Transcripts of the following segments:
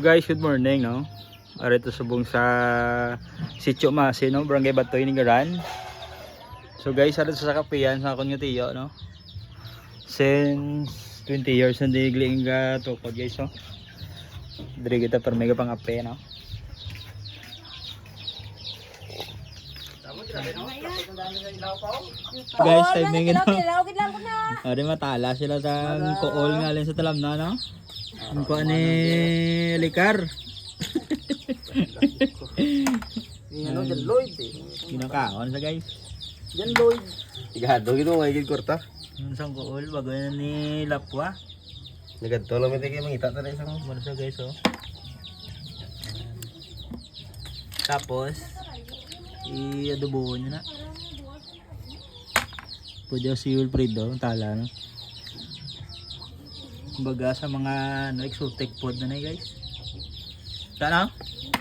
Guys, good morning, no? Arito subong sa Sitio Masi, no? Barangay Batoy, Nigaran. So guys, arito sa kapiyan sa akong tiyo, no? Since 20 years na digling ka tukod, guys, no? Dari kita per mega pang ape, no? Guys, timing ino. Ari matala sila sa kool nga lang sa talam na, no? Ang kuha ni Likar. Ano dyan Lloyd eh. Kinakaon sa guys. Dyan Lloyd. Igado gino may gid korta. Yung isang kool bago na ni Lapwa. Nagadto lang mi kay mangita ta isang. Ano siya guys, oh. Tapos i-adobohin niya na. Pwede si Wilfredo, tala, no? Kumbaga sa mga ano, exotic food na guys. Ano?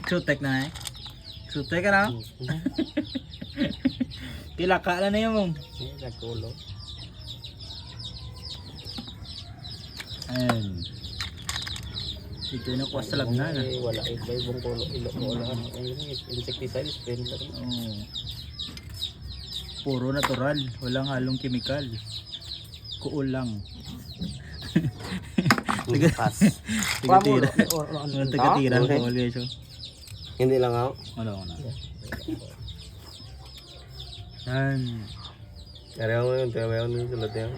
Exotic na exotic ka na? Kilaka na yun mong. Nagkulo. Ayan. Dito na kuha sa lab na. Wala iba ibang kulo. Ilo mo wala. Insecticide spray na rin. Oh. Puro natural, walang halong chemical. Kuol lang. Pass. Tigatira. Tigatira ko guys. Hindi lang ako. Wala ko na. Yan. Kaya ako yung tayo yung sulat yan.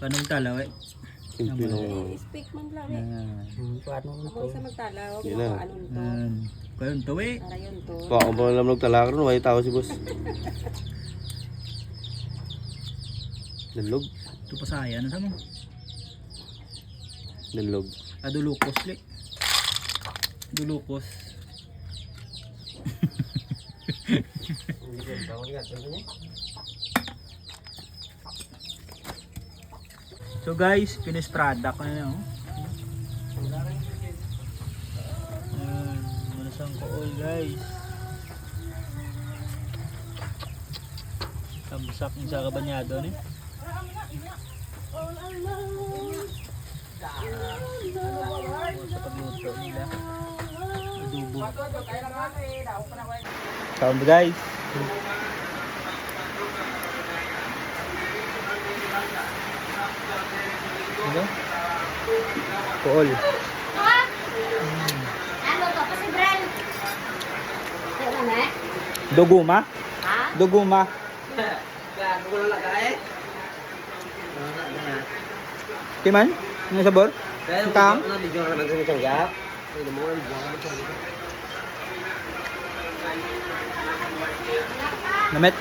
Paano magtalaw eh? Simple lang. Speak man lang eh. Paano Ako sa magtalaw, Yun na. ano to. Kaya yun to eh. Para yun to. Pa ako pa lang nagtalak ron, may tao si boss. Dalog. Ito pa saya na sa mo. Dalog. Adulukos li. Adulukos. So guys, finished product na oh. Manasang kool guys. Kamsak yung sa kabanyado ni. Sa pagluto nila. Adobo. Count guys. Ano? Kool. Ano to? Kasi brand. Ano na eh? Duguma? Ha? Duguma. Timan? Ano sabor? Tang? Namit?